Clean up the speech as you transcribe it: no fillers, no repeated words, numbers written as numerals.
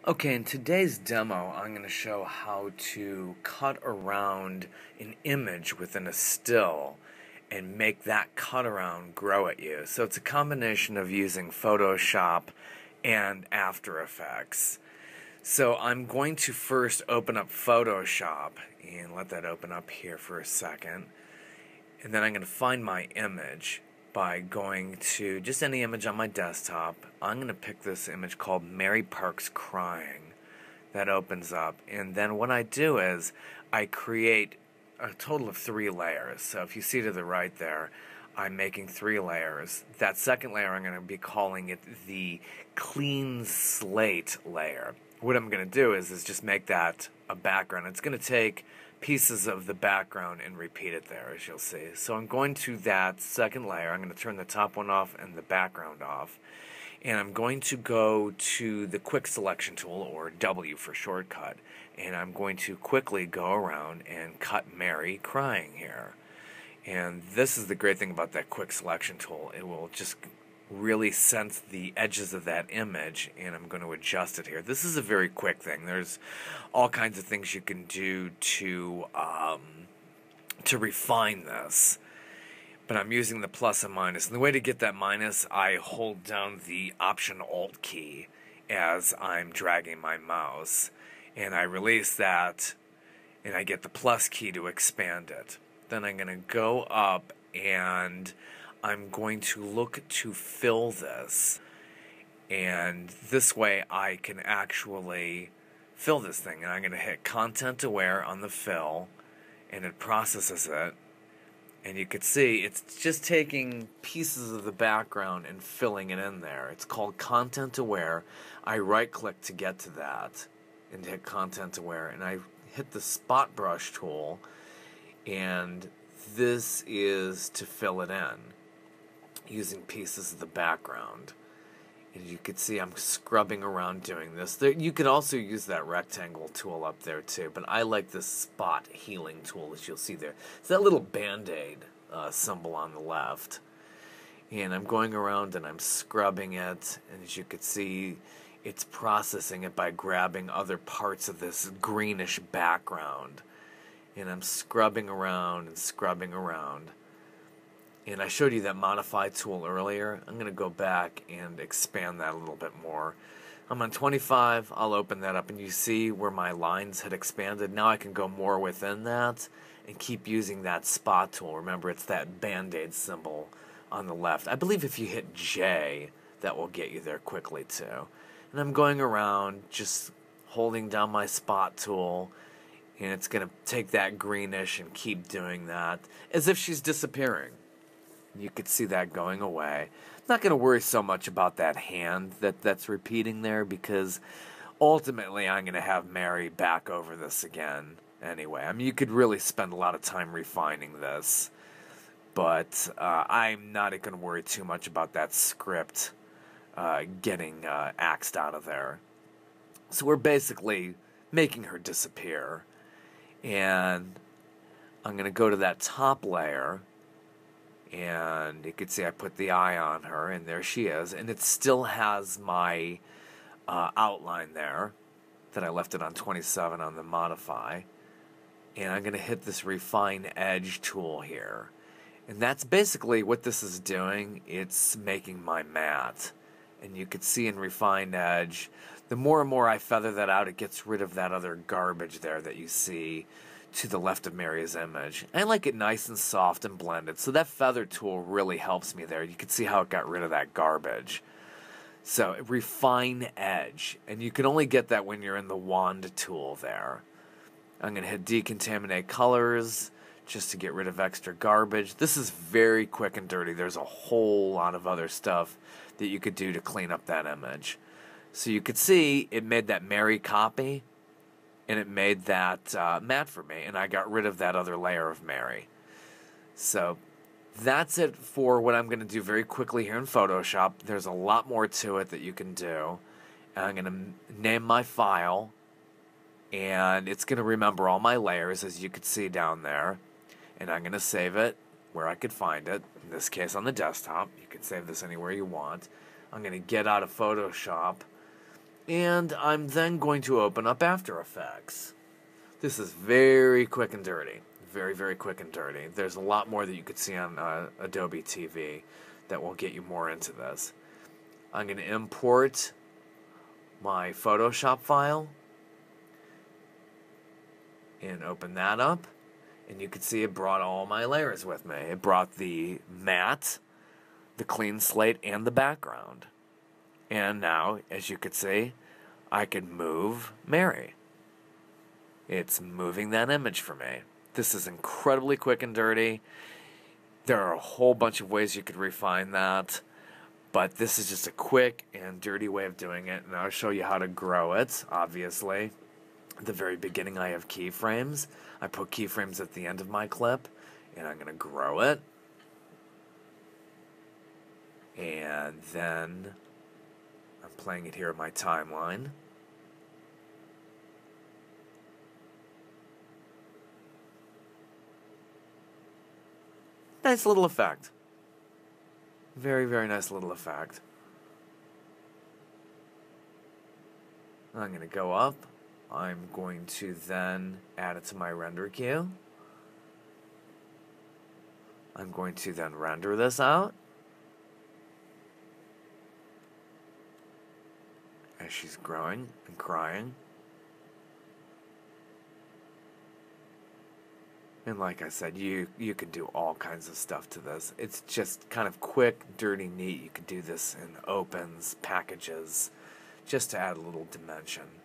Okay, in today's demo, I'm going to show how to cut around an image within a still and make that cut around grow at you. So it's a combination of using Photoshop and After Effects. So I'm going to first open up Photoshop and let that open up here for a second. And then I'm going to find my image by going to just any image on my desktop. I'm going to pick this image called Mary Parks Crying. That opens up, and then what I do is I create a total of 3 layers. So if you see to the right there, I'm making 3 layers. That second layer I'm going to be calling it the clean slate layer. What I'm going to do is just make that a background. It's going to take pieces of the background and repeat it there, as you'll see. So I'm going to that second layer. I'm going to turn the top one off and the background off. And I'm going to go to the quick selection tool, or W for shortcut, and I'm going to quickly go around and cut Mary crying here. And this is the great thing about that quick selection tool. It will just really sense the edges of that image, and I'm going to adjust it here. This is a very quick thing. There's all kinds of things you can do to refine this. But I'm using the plus and minus. And the way to get that minus, I hold down the Option-Alt key as I'm dragging my mouse. And I release that, and I get the plus key to expand it. Then I'm going to go up, and I'm going to look to fill this. And this way I can actually fill this thing. And I'm going to hit Content Aware on the fill, and it processes it. And you can see it's just taking pieces of the background and filling it in there. It's called Content Aware. I right-click to get to that and hit Content Aware. And I hit the Spot Brush tool. And this is to fill it in using pieces of the background. And you can see I'm scrubbing around doing this. You could also use that rectangle tool up there too, but I like this spot healing tool, as you'll see there. It's that little band-aid symbol on the left. And I'm going around and I'm scrubbing it, and as you can see, it's processing it by grabbing other parts of this greenish background. And I'm scrubbing around and scrubbing around. And I showed you that modify tool earlier. I'm going to go back and expand that a little bit more. I'm on 25. I'll open that up, and you see where my lines had expanded. Now I can go more within that and keep using that spot tool. Remember, it's that band-aid symbol on the left. I believe if you hit J, that will get you there quickly too. And I'm going around just holding down my spot tool, and it's going to take that greenish and keep doing that as if she's disappearing. You could see that going away. I'm not going to worry so much about that hand that's repeating there, because ultimately I'm going to have Mary back over this again anyway. I mean, you could really spend a lot of time refining this, but I'm not going to worry too much about that script getting axed out of there. So we're basically making her disappear. And I'm going to go to that top layer, and you can see I put the eye on her, and there she is. And it still has my outline there that I left it on 27 on the modify. And I'm going to hit this refine edge tool here. And that's basically what this is doing. It's making my matte. And you can see in refine edge, the more and more I feather that out, it gets rid of that other garbage there that you see to the left of Mary's image. I like it nice and soft and blended, so that feather tool really helps me there. You can see how it got rid of that garbage. So refine edge, and you can only get that when you're in the wand tool there. I'm going to hit decontaminate colors just to get rid of extra garbage. This is very quick and dirty. There's a whole lot of other stuff that you could do to clean up that image. So you could see it made that Mary copy, and it made that matte for me, and I got rid of that other layer of Mary. So that's it for what I'm going to do very quickly here in Photoshop. There's a lot more to it that you can do. And I'm going to name my file, and it's going to remember all my layers, as you can see down there. And I'm going to save it where I could find it, in this case on the desktop. You can save this anywhere you want. I'm going to get out of Photoshop, And I'm then going to open up After Effects. This is very quick and dirty. Very, very quick and dirty. There's a lot more that you could see on Adobe TV that will get you more into this. I'm going to import my Photoshop file and open that up. And you can see it brought all my layers with me. It brought the matte, the clean slate, and the background. And now, as you can see, I can move Mary. It's moving that image for me. This is incredibly quick and dirty. There are a whole bunch of ways you could refine that, but this is just a quick and dirty way of doing it, and I'll show you how to grow it, obviously. At the very beginning, I have keyframes. I put keyframes at the end of my clip, and I'm going to grow it. And then I'm playing it here in my timeline. Nice little effect. Very, very nice little effect. I'm going to go up. I'm going to then add it to my render queue. I'm going to then render this out. As she's growing and crying. And like I said, you could do all kinds of stuff to this. It's just kind of quick, dirty, neat. You could do this in opens, packages, just to add a little dimension.